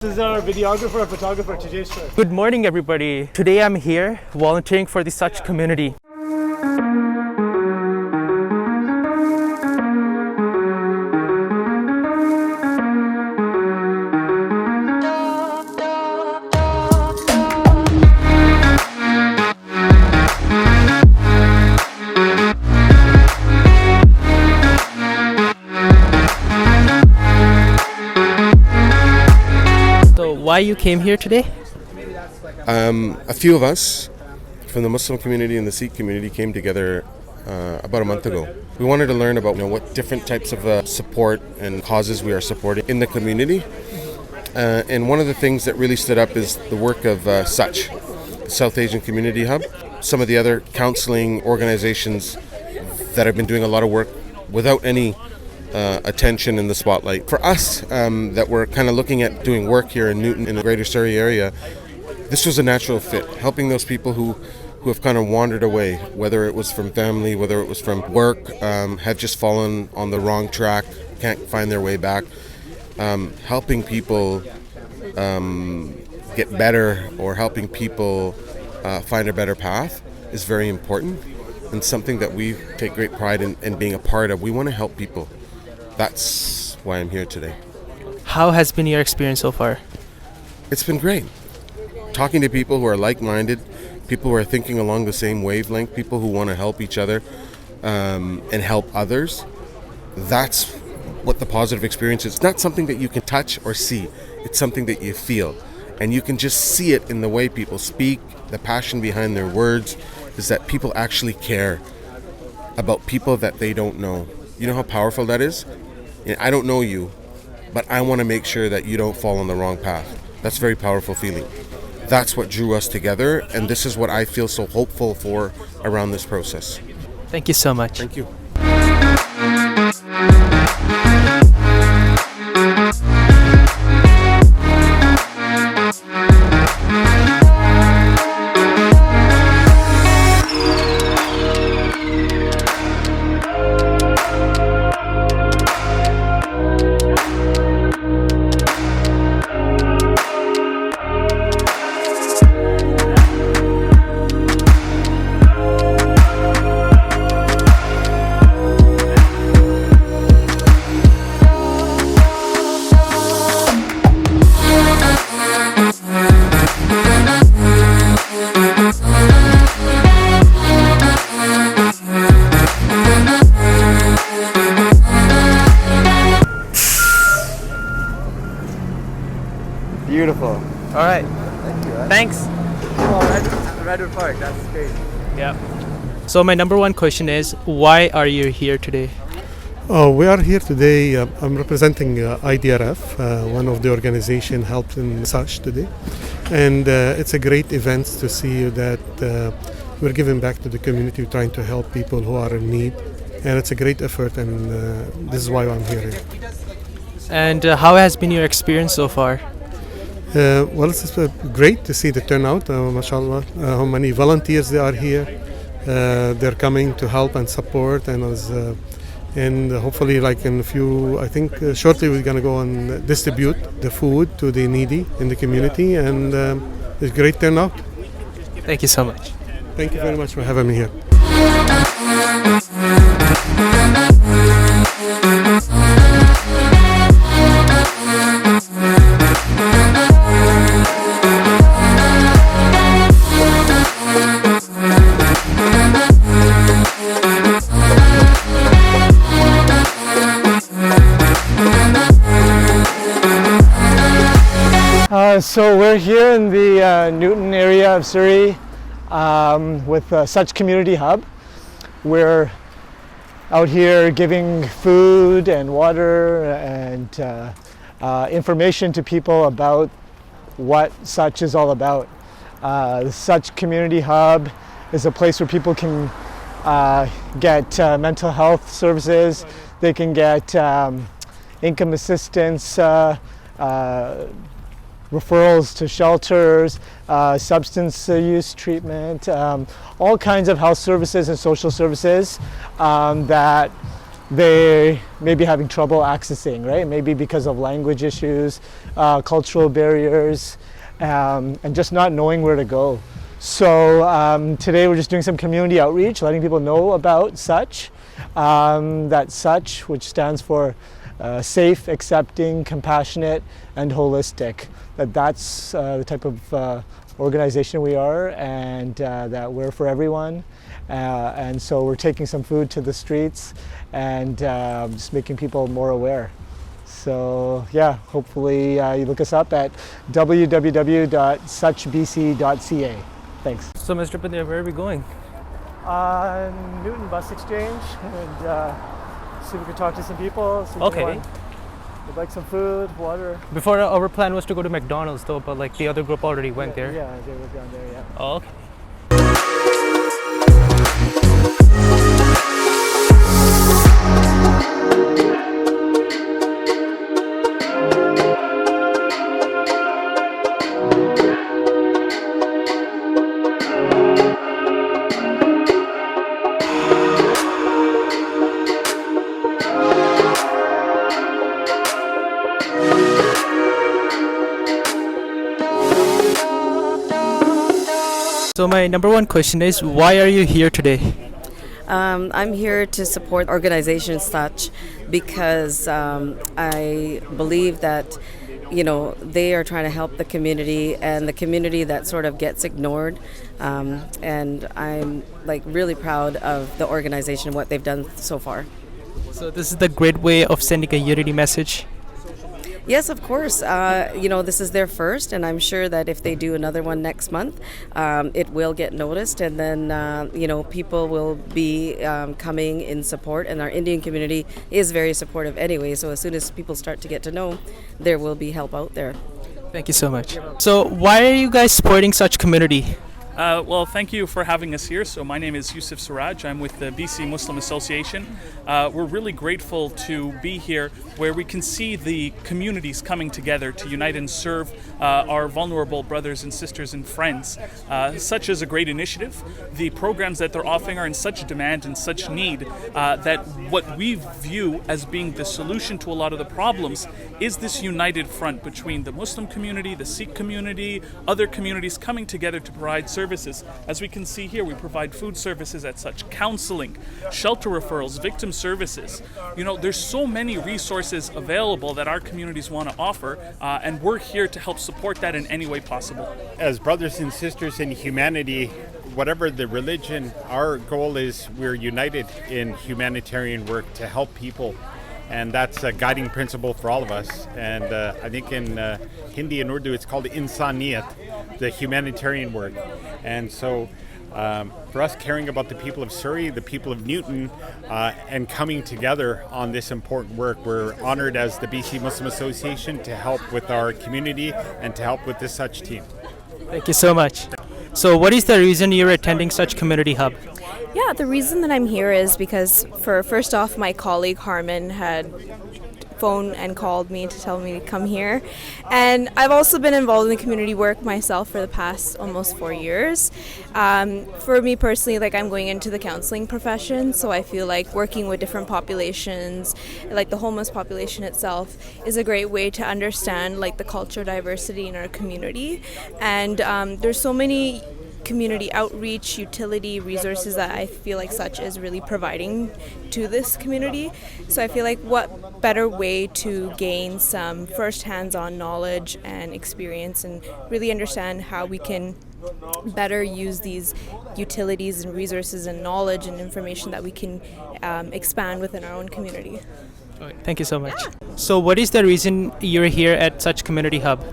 This is our videographer and photographer, Tejas. Good morning, everybody. Today I'm here volunteering for the SACH community. So why you came here today? A few of us from the Muslim community and the Sikh community came together about a month ago. We wanted to learn about what different types of support and causes we are supporting in the community. And one of the things that really stood up is the work of SACH, the South Asian Community Hub. Some of the other counseling organizations that have been doing a lot of work without any attention in the spotlight. For us, that we're kind of looking at doing work here in Newton in the Greater Surrey area, this was a natural fit, helping those people who have kind of wandered away, whether it was from family, whether it was from work, have just fallen on the wrong track, can't find their way back. Helping people get better or helping people find a better path is very important and something that we take great pride in being a part of. We want to help people. That's why I'm here today. How has been your experience so far? It's been great. Talking to people who are like-minded, people who are thinking along the same wavelength, people who want to help each other and help others. That's what the positive experience is. It's not something that you can touch or see. It's something that you feel. And you can just see it in the way people speak. The passion behind their words is that people actually care about people that they don't know. You know how powerful that is? I don't know you, but I want to make sure that you don't fall on the wrong path. That's a very powerful feeling. That's what drew us together, and this is what I feel so hopeful for around this process. Thank you so much. Thank you. Beautiful. All right. Thank you. Thanks. Oh, Redwood Park, that's great. Yeah. So my number one question is, why are you here today? We are here today. I'm representing IDRF, one of the organization helped in SACH today, and it's a great event to see that we're giving back to the community, trying to help people who are in need, and it's a great effort, and this is why I'm here. And how has been your experience so far? Well, it's great to see the turnout, mashallah, how many volunteers there are here. They're coming to help and support, and hopefully like in a few, I think shortly we're going to go and distribute the food to the needy in the community, and it's great turnout. Thank you so much. Thank you very much for having me here. So we're here in the Newton area of Surrey with SACH Community Hub. We're out here giving food and water and information to people about what SACH is all about. The SACH Community Hub is a place where people can get mental health services. They can get income assistance, referrals to shelters, substance use treatment, all kinds of health services and social services that they may be having trouble accessing, right? Maybe because of language issues, cultural barriers, and just not knowing where to go. So today we're just doing some community outreach, letting people know about SACH. That SACH, which stands for safe, accepting, compassionate, and holistic. That's the type of organization we are, and that we're for everyone. And so we're taking some food to the streets and just making people more aware. So yeah, hopefully you look us up at www.suchbc.ca. Thanks. So, Mr. Pandya, where are we going? Newton Bus Exchange, and see if we can talk to some people. See if Okay. anyone would like some food, water. Before, our plan was to go to McDonald's though, but like the other group already went there. Yeah, they were down there, yeah. Oh, okay. So my number one question is, why are you here today? I'm here to support organizations SACH because I believe that they are trying to help the community, and the community that sort of gets ignored. And I'm really proud of the organization and what they've done so far. So this is the great way of sending a unity message. Yes, of course. This is their first, and I'm sure that if they do another one next month, it will get noticed, and then people will be coming in support. And our Indian community is very supportive anyway. So as soon as people start to get to know, there will be help out there. Thank you so much. So why are you guys supporting SACH Community? Well, thank you for having us here. So my name is Yusuf Siraj. I'm with the BC Muslim Association. We're really grateful to be here where we can see the communities coming together to unite and serve our vulnerable brothers and sisters and friends. Such is a great initiative. The programs that they're offering are in such demand and such need that what we view as being the solution to a lot of the problems is this united front between the Muslim community, the Sikh community, other communities coming together to provide services. As we can see here, we provide food services at SACH, counseling, shelter referrals, victim services. There's so many resources available that our communities want to offer, and we're here to help support that in any way possible. As brothers and sisters in humanity, whatever the religion, our goal is we're united in humanitarian work to help people. And that's a guiding principle for all of us. And I think in Hindi and Urdu, it's called insaniyat, the humanitarian work. And so for us caring about the people of Surrey, the people of Newton, and coming together on this important work, we're honored as the BC Muslim Association to help with our community and to help with the SACH team. Thank you so much. So what is the reason you're attending SACH Community Hub? Yeah, the reason that I'm here is because first off, my colleague Harman had phoned and called me to tell me to come here. And I've also been involved in community work myself for the past almost 4 years. For me personally, I'm going into the counseling profession, so I feel like working with different populations, like the homeless population itself, is a great way to understand the cultural diversity in our community. And there's so many community outreach, utility, resources that I feel like SACH is really providing to this community. So I feel like what better way to gain some first hands-on knowledge and experience and really understand how we can better use these utilities and resources and knowledge and information that we can expand within our own community. Thank you so much. So what is the reason you're here at SACH Community Hub?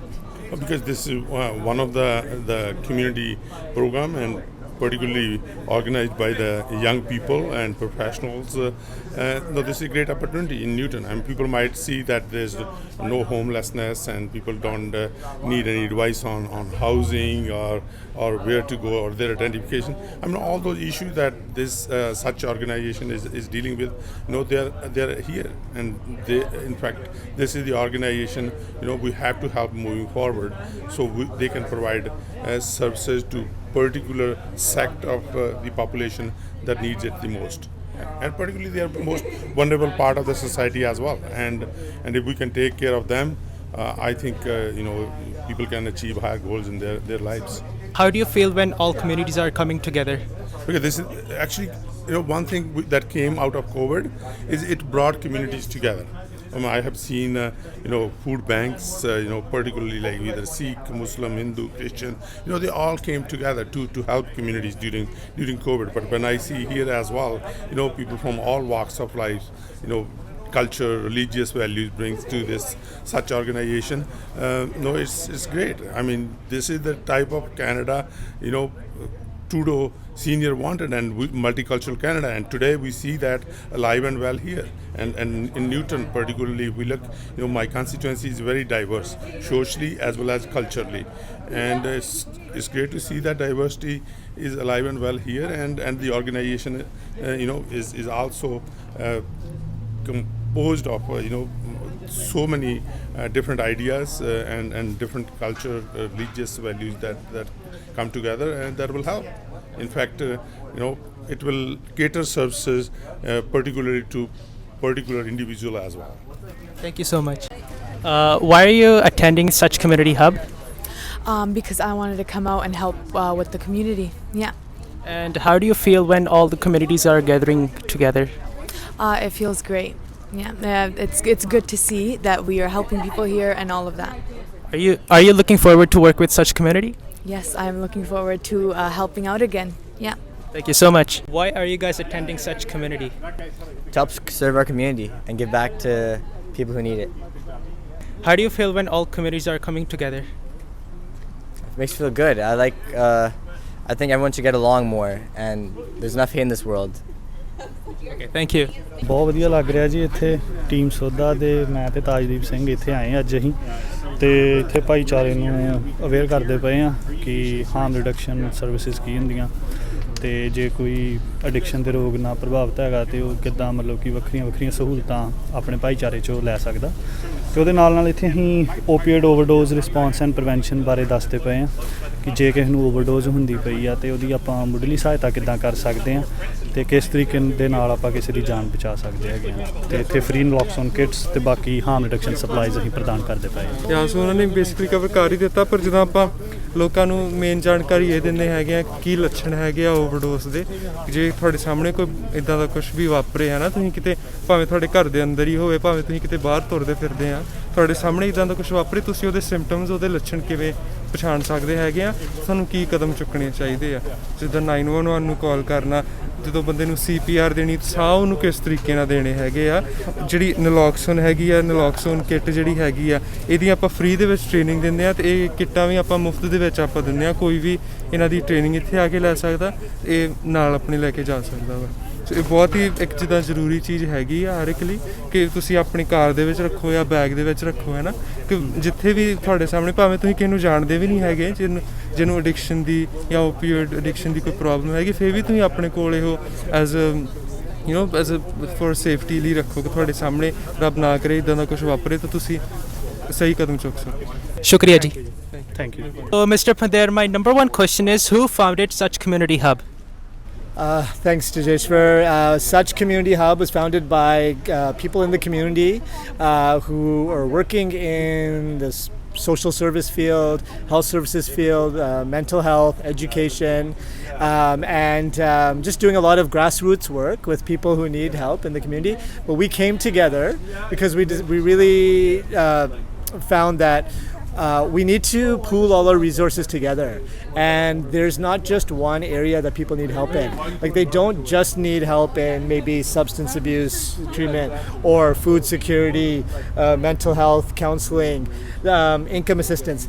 Because this is one of the community program, and particularly organized by the young people and professionals. This is a great opportunity in Newton, and people might see that there's no homelessness and people don't need any advice on housing or where to go or their identification. All those issues that this SACH organization is dealing with, they're here, and in fact this is the organization we have to help moving forward, so they can provide services to particular sect of the population that needs it the most. and particularly they are the most vulnerable part of the society as well. And if we can take care of them, I think people can achieve higher goals in their lives. How do you feel when all communities are coming together? Because this is actually one thing that came out of COVID is it brought communities together. I have seen food banks, particularly like either Sikh, Muslim, Hindu, Christian, they all came together to help communities during COVID. But when I see here as well, people from all walks of life, culture, religious values brings to this such organization. It's great. I mean, this is the type of Canada, Trudeau Senior wanted, and multicultural Canada, and today we see that alive and well here. And in Newton particularly, if we look, my constituency is very diverse, socially as well as culturally, and it's great to see that diversity is alive and well here, and the organization, is also composed of, so many different ideas and different culture, religious values that come together, and that will help. In fact, it will cater services particularly to particular individual as well. Thank you so much. Why are you attending SACH Community Hub? Because I wanted to come out and help with the community. Yeah. And how do you feel when all the communities are gathering together? It feels great. Yeah, it's good to see that we are helping people here and all of that. Are you looking forward to work with SACH Community? Yes, I'm looking forward to helping out again. Yeah. Thank you so much. Why are you guys attending SACH Community? To help serve our community and give back to people who need it. How do you feel when all communities are coming together? It makes me feel good. I think everyone should get along more, and there's enough hate in this world. Okay, thank you. ਬਹੁਤ ਵਧੀਆ ਲੱਗ ਰਿਹਾ ਜੀ ਇੱਥੇ team ਸੋਧਾ ਦੇ ਮੈਂ ਤੇ ਤਾਜਦੀਪ ਸਿੰਘ ਇੱਥੇ ਆਏ ਅੱਜ ਅਸੀਂ ਤੇ ਇੱਥੇ ਭਾਈਚਾਰੇ ਨੂੰ ਅਵੇਅਰ ਕਰਦੇ ਪਏ ਆ ਕਿ ਹਾਰਮ ਰਿਡਕਸ਼ਨ ਸਰਵਿਸਿਜ਼ ਕੀ ਹੁੰਦੀਆਂ ਤੇ ਜੇ ਕੋਈ ਐਡਿਕਸ਼ਨ ਦੇ ਰੋਗ ਨਾਲ ਪ੍ਰਭਾਵਿਤ ਹੈਗਾ ਤੇ ਉਹ ਕਿੱਦਾਂ ਮਤਲਬ ਕਿ ਵੱਖਰੀਆਂ ਸਹੂਲਤਾਂ ਆਪਣੇ ਭਾਈਚਾਰੇ 'ਚੋਂ ਲੈ ਸਕਦਾ ਤੇ ਉਹਦੇ ਨਾਲ ਇੱਥੇ ਅਸੀਂ ਓਪੀਏਡ ਓਵਰਡੋਜ਼ ਰਿਸਪੌਂਸ ਐਂਡ ਪ੍ਰੀਵੈਂਸ਼ਨ ਬਾਰੇ ਦੱਸਦੇ ਪਏ ਆ ਕਿ ਜੇ ਕਿਸੇ ਨੂੰ ਓਵਰਡੋਜ਼ ਹੁੰਦੀ ਪਈ ਆ ਤੇ ਉਹਦੀ ਆਪਾਂ ਮੁੱਢਲੀ ਸਹਾਇਤਾ ਕਿੱਦਾਂ ਕਰ ਸਕਦੇ ਆ ਤੇ ਕਿਸ ਤਰੀਕੇ ਦੇ ਨਾਲ ਆਪਾਂ ਕਿਸੇ ਦੀ ਜਾਨ ਬਚਾ ਸਕਦੇ ਹੈਗੇ ਆ ਤੇ ਇੱਥੇ ਫ੍ਰੀ ਨਲੋਕਸੋਨ ਕਿਟਸ ਤੇ ਬਾਕੀ ਹਾਰਮ ਰਿਡਕਸ਼ਨ ਸਪਲਾਈਜ਼ ਅਸੀਂ ਪ੍ਰਦਾਨ ਕਰਦੇ ਪਏ ਆ। ਸੋ ਉਹਨਾਂ ਨੇ ਬੇਸਿਕਲੀ ਕਵਰ ਕਰ ਹੀ ਦਿੱਤਾ, ਪਰ ਜਦੋਂ ਆਪਾਂ ਲੋਕਾਂ ਨੂੰ ਮੇਨ ਜਾਣਕਾਰੀ ਇਹ ਦਿੰਦੇ ਹੈਗੇ ਆ ਕੀ ਲੱਛਣ ਹੈਗੇ ਆ ਓਵਰਡੋਜ਼ ਦੇ, ਜੇ ਤੁਹਾਡੇ ਸਾਹਮਣੇ ਕੋਈ ਇੱਦਾਂ ਦਾ ਕੁਝ ਵੀ ਵਾਪਰੇ ਹੈ ਨਾ, ਤੁਸੀਂ ਕਿਤੇ ਭਾਵੇਂ ਤੁਹਾਡੇ ਘਰ ਦੇ ਅੰਦਰ ਹੀ ਹੋਵੇ, ਭਾਵੇਂ ਤੁਸੀਂ ਕਿਤੇ ਬਾਹਰ ਤੁਰਦੇ ਫਿਰਦੇ ਆ, ਤੁਹਾਡੇ ਸਾਹਮਣੇ ਇੱਦਾਂ ਦਾ ਕੁਝ ਵਾਪਰੇ, ਤੁਸੀਂ ਉਹਦੇ ਸਿੰਪਟਮਸ, ਉਹਦੇ ਲੱਛਣ ਕਿਵੇਂ ਪਛਾਣ ਸਕਦੇ ਹੈਗੇ ਆ, ਤੁਹਾਨੂੰ ਕੀ ਕਦਮ ਚੁੱਕਣੇ ਚਾਹੀਦੇ ਆ। ਜਿੱਦਾਂ 911 ਨੂੰ ਕਾਲ ਕਰਨਾ, ਜਦੋਂ ਬੰਦੇ ਨੂੰ CPR ਦੇਣੀ, ਸਾਹ ਉਹਨੂੰ ਕਿਸ ਤਰੀਕੇ ਨਾਲ ਦੇਣੇ ਹੈਗੇ ਆ, ਜਿਹੜੀ ਨਲੋਕਸੋਨ ਹੈਗੀ ਆ, ਨਲੋਕਸੋਨ ਕਿੱਟ ਜਿਹੜੀ ਹੈਗੀ ਆ, ਇਹਦੀ ਆਪਾਂ ਫ੍ਰੀ ਦੇ ਵਿੱਚ ਟ੍ਰੇਨਿੰਗ ਦਿੰਦੇ ਆ ਤੇ ਇਹ ਕਿੱਟਾਂ ਵੀ ਆਪਾਂ ਮੁਫਤ ਦੇ ਵਿੱਚ ਆਪਾਂ ਦਿੰਦੇ ਆ। ਕੋਈ ਵੀ ਇਹਨਾਂ ਦੀ ਟ੍ਰੇਨਿੰਗ ਇੱਥੇ ਆ ਕੇ ਲੈ ਸਕਦਾ, ਇਹ ਨਾਲ ਆਪਣੇ ਲੈ ਕੇ ਜਾ ਸਕਦਾ ਵਾ। ਸੋ ਇਹ ਬਹੁਤ ਹੀ ਇੱਕ ਜਿੱਦਾਂ ਜ਼ਰੂਰੀ ਚੀਜ਼ ਹੈਗੀ ਆ ਹਰ ਇੱਕ ਲਈ ਕਿ ਤੁਸੀਂ ਆਪਣੀ ਕਾਰ ਦੇ ਵਿੱਚ ਰੱਖੋ ਜਾਂ ਬੈਗ ਦੇ ਵਿੱਚ ਰੱਖੋ, ਹੈ ਨਾ, ਕਿ ਜਿੱਥੇ ਵੀ ਤੁਹਾਡੇ ਸਾਹਮਣੇ, ਭਾਵੇਂ ਤੁਸੀਂ ਕਿਸੇ ਨੂੰ ਜਾਣਦੇ ਵੀ ਨਹੀਂ ਹੈਗੇ, ਜਿਹਨੂੰ ਐਡਿਕਸ਼ਨ ਦੀ ਜਾਂ ਓਪੀਓਇਡ ਐਡਿਕਸ਼ਨ ਦੀ ਕੋਈ ਪ੍ਰੋਬਲਮ ਹੈਗੀ, ਫਿਰ ਵੀ ਤੁਸੀਂ ਆਪਣੇ ਕੋਲ ਇਹੋ ਐਜ਼ ਫॉर ਸੇਫਟੀ ਲਈ ਰੱਖੋ ਕਿ ਤੁਹਾਡੇ ਸਾਹਮਣੇ ਰੱਬ ਨਾ ਕਰੇ ਇੱਦਾਂ ਦਾ ਕੁਝ ਵਾਪਰੇ ਤਾਂ ਤੁਸੀਂ ਸਹੀ ਕਦਮ ਚੁੱਕ ਸਕੋ। ਸ਼ੁਕਰੀਆ ਜੀ। Thank you. So, Mr. Pandher, my number one question is, who founded SACH Community Hub? Thanks, Tejeshwar. SACH Community Hub was founded by people in the community who are working in the social service field, health services field, mental health, education, and just doing a lot of grassroots work with people who need help in the community. But we came together because we really found that we need to pool all our resources together, and there's not just one area that people need help in. Like, they don't just need help in maybe substance abuse treatment or food security, mental health, counseling, income assistance.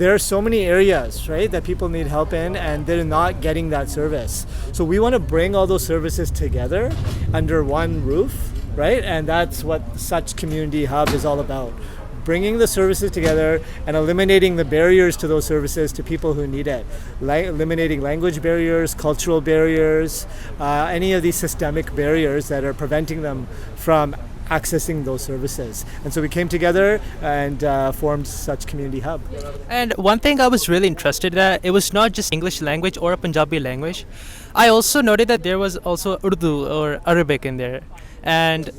There are so many areas, right, that people need help in, and they're not getting that service. So we want to bring all those services together under one roof, right? And that's what SACH Community Hub is all about. Bringing the services together and eliminating the barriers to those services to people who need it. Eliminating language barriers, cultural barriers, any of these systemic barriers that are preventing them from accessing those services. And so we came together and formed SACH Community Hub. And one thing I was really interested in, it was not just English language or a Punjabi language. I also noted that there was also Urdu or Arabic in there. And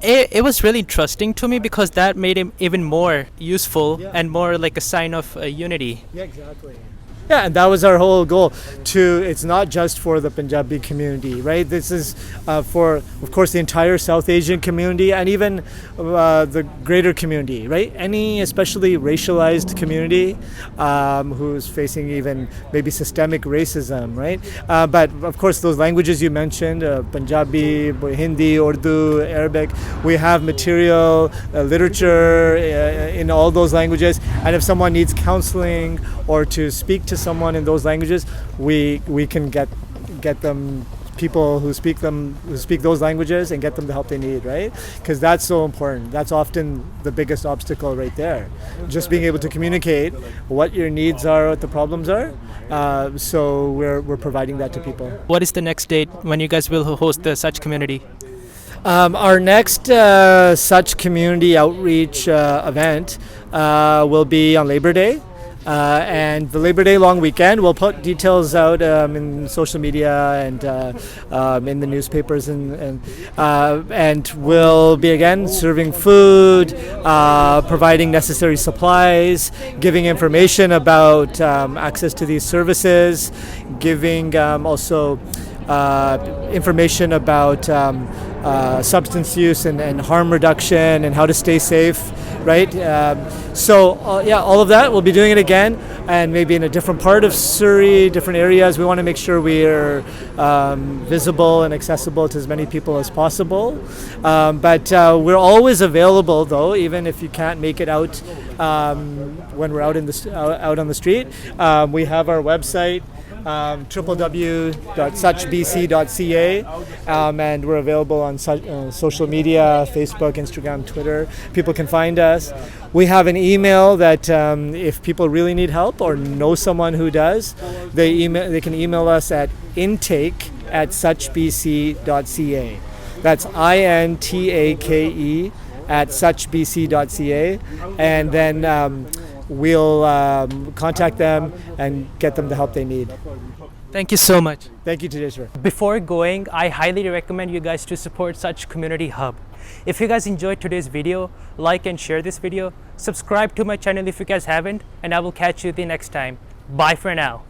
it was really interesting to me because that made it even more useful and more like a sign of unity. Yeah, exactly. Yeah, and that was our whole goal. It's not just for the Punjabi community, right? This is for, of course, the entire South Asian community and even the greater community, right? Any especially racialized community who's facing even maybe systemic racism, right? But of course, those languages you mentioned, Punjabi, Hindi, Urdu, Arabic, we have material, literature in all those languages. And if someone needs counseling or to speak to someone in those languages, we can get them people who speak those languages and get them the help they need, right? Because that's so important. That's often the biggest obstacle right there. Just being able to communicate what your needs are, what the problems are. So we're providing that to people. What is the next date when you guys will host the SACH community? Our next SACH community outreach event will be on Labor Day. And the Labor Day long weekend, we'll put details out in social media and in the newspapers, and we'll be again serving food, providing necessary supplies, giving information about access to these services, giving also information about substance use and harm reduction and how to stay safe, right? So all of that, we'll be doing it again, and maybe in a different part of Surrey, different areas. We want to make sure we are visible and accessible to as many people as possible. But we're always available, though, even if you can't make it out when we're out on the street. We have our website, www.suchbc.ca, and we're available on social media, Facebook, Instagram, Twitter. People can find us. We have an email that if people really need help or know someone who does, they can email us at intake@suchbc.ca. That's INTAKE @suchbc.ca, and then we'll contact them and get them the help they need. Thank you so much. Thank you, Tejeshwar. Before going, I highly recommend you guys to support SACH Community Hub. If you guys enjoyed today's video, like and share this video, subscribe to my channel if you guys haven't, and I will catch you the next time. Bye for now.